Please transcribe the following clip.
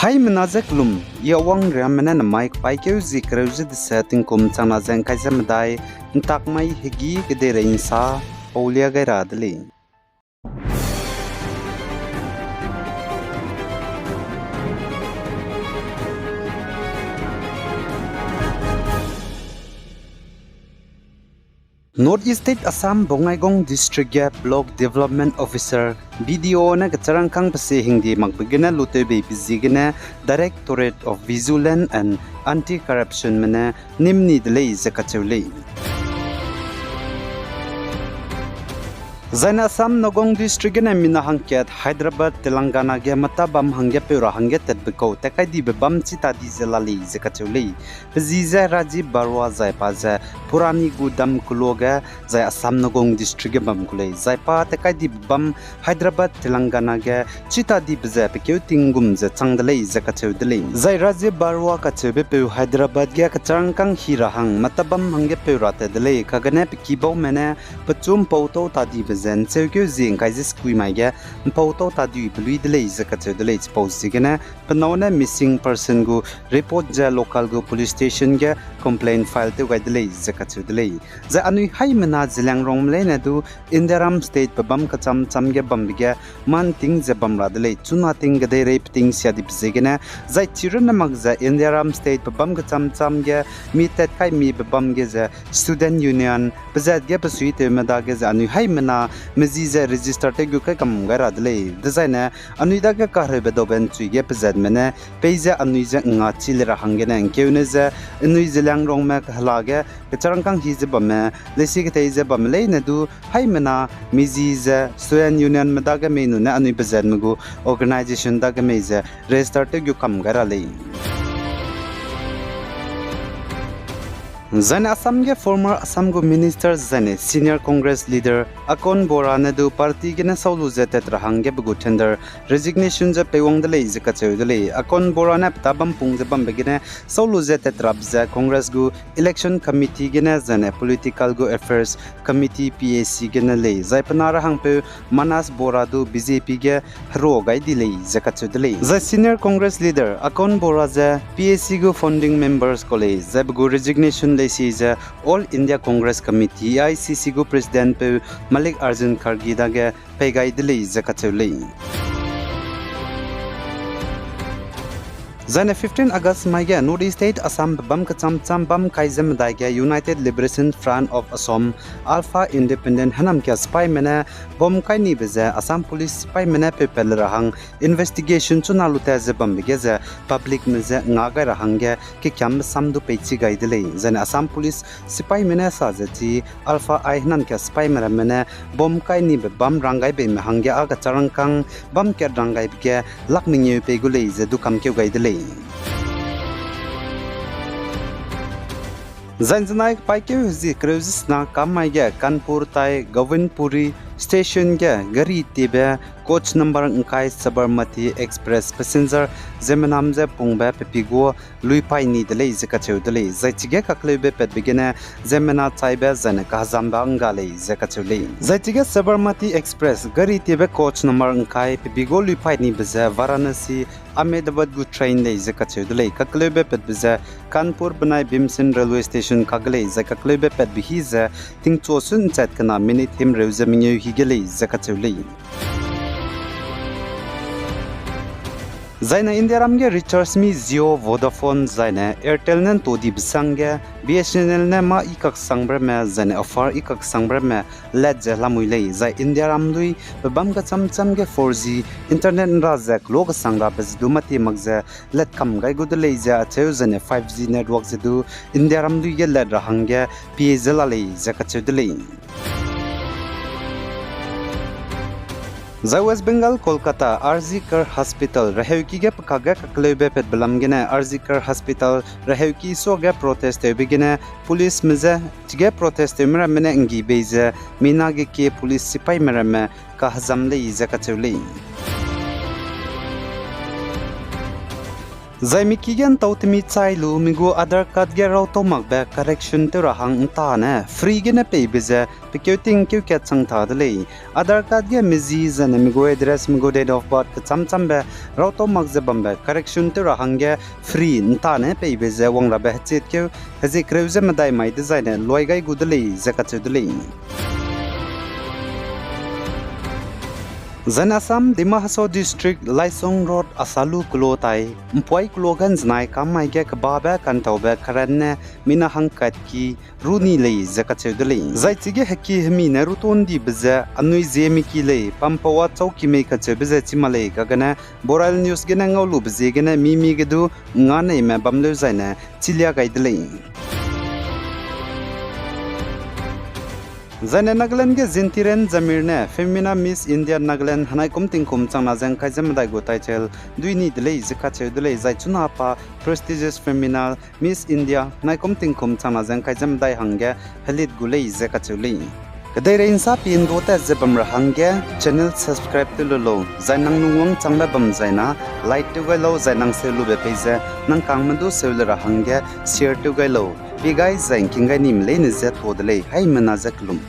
Hai menazaklum ia wang ramana na mic paikeu zikreuze de setting kum chana jang kaisa madai ntak mai hegi gedere insa paulia gairadli Northeast State Assam Bongaigong District ya Block Development Officer video na kacharangkang pasi hindi magbigana lutebe bizigana Directorate of Vigilance and Anti-Corruption mana nimni delay zakachuli Zaina Assam Nogong District na minahangket Hyderabad Telangana ge matabam hangya pura hangya tedbeko takai di bebam cita di zelali zakachuli Ziza Raji Barwa Zaipa Purani Gudam Kuloga Zai Assam Nogong District bam kulei Zaipa takai di bebam Hyderabad Telangana ge cita di beza pekeu tingum za changdalei zakachudalei Zai Raji Barwa kachebe pe Hyderabad ge kacharangkang hirahang matabam hangya pura tedalei kagane pekibau mena pachum pauto tadi zen cheu zing kaizis kui mai ga pauto ta du blui delei zakacheu delei post zigana panona missing person gu report ja local gu police station ga complaint file te delei zakacheu delei za anui hai mana zilang rong le na du Indiaram state pabam kacham cham ga bam ga man ting za bam ra delei chuna ting ga de rep ting sia dip zigana za chiran mag za Indiaram state pabam kacham cham ga mi tet kai mi pabam ga za student union bazat ga pasui te mada ga za anui hai mana Maziza register te gukai kam garadle designer anuida ka kahre bedoben chuige pezad mena peiza anuiza nga chilera hangena keuneza anuiza lang rong ma khlaga kacharangkang hize bame lesi ke teiza bamle nadu haimena miziza student union madaga menu na anui pezad mugu organization daga meiza register te gukam garale Zane Assam ke former Assam go minister Zane senior Congress leader Akon Bora ne du party ke na saulu zetet rahang ke bugu tender resignation ja pewang dele zaka cheu dele Akon Bora na tabam pung ja bam begine saulu zetet rabza Congress go election committee ke na Zane political go affairs committee PAC ke na le zai panara hang pe Manas Bora du BJP ke ro gai dile zaka cheu dele za senior Congress leader Akon Bora ja PAC go founding members college za bugu resignation is All India Congress Committee ICC go President pe Malik Arjun Kharge daga pegai dile zakachuli Zane 15 August Maiga Northeast State Assam bam kacham cham bam kaizam daiga United Liberation Front of Assam Alpha Independent hanam kya spy mena bom kaini beza Assam Police spy mena pe pel rahang investigation chuna luta ze bam begeza public meza ngaga rahangya ke kyam samdu pechi gaidele Zane Assam Police spy mena sajachi Alpha I hanam kya spy mena bom kaini be bam rangai be mahangya aga charangkang bam kya rangai be lakmingye pe gule ze dukam kyo gaidele Zanjanaik paikeu zi kreusis na kamai ga Kanpur tai Govindpuri station ga gari tibe coach number ngkai Sabarmati Express passenger zemanamze pungba pepigo luipai ni dele zakacheu dele zaichige kaklebe pet begina zemana chaiba zana kahzamba ngale zakachule zaichige Sabarmati Express gari tibe coach number ngkai pepigo luipai ni beza Varanasi Ahmedabad gu train le zakacheu dele kaklebe pet beza Kanpur banai Bhimsen railway station kagle zakaklebe pet bihiza tingchosun chat kana minute him reuze minyu higele zakachule Zaina Indiaram ge recharge me Jio Vodafone zaina Airtel nan to di bsangge BSNL na ma ikak sangbra me zaina offer ikak sangbra me let ja lamui lei zai Indiaram lui bam ga cham ge 4G internet ra jak log sangra bas dumati magza let kam gai gud lei ja cheu zaina 5G network zedu Indiaram lui ge let rahangge PSL lei zakacheu lei Zai West Bengal Kolkata RZ Kar Hospital Raheuki ge pakaga kaklebe pet belamgena RZ Kar Hospital Raheuki so ge protest begena police meza tige protest mera mena ngi beza minage ke police sipai mera me ka hazamle zakachule Zai mikigen tautimi chailu migu Aadhaar card ge rauto makbe correction te rahang ta ne free ge na pay bize picketing kyu ket sang tha dele Aadhaar card ge mizi zane migu address migu date of birth ka cham be rauto makze bambe correction te rahang ge free nta ne pay bize wang ra be chet kyu hazi kreuze madai mai design ne loi gai gu dele zakat dele Zan Assam Dima Hasao District Laisong Road Asalu Kulotai Mpoi Kulogan Znai Kamai Ge Kababe Kantobe Karanne Mina Hangkat Ki Runi Lei Zakachudele Zaitige Haki Hemina Rutondi Beze Anui Zemiki Lei Pampawa Chauki Meka Chebeze Chimale Gagana Boral News Genango Lubze Gena Mimi Gedu Ngane Me Bamlu Zaina Chilia Gaidele Zane Nagaland ge Zintiren Zamirne Femina Miss India Nagaland Hanai Kumting Kum Changna Zang Kaizam Dai Go title Duini Delay Zikache Delay Zaichuna Pa prestigious female Miss India Hanai Kumting Kum Changna Zang Kaizam Dai Hangge Halit Gulei Zikache Lei Kadai Reinsa Pin Dota Zebam Rahangge channel subscribe to Lolo Zainang Nungwang Changba Bam Zaina like to Galo Zainang Selu Bepeze Nang Kangmadu Selu Rahangge share to Galo Bigay Zain Kinga Nim Lane Zet Hodley Hai Manazaklum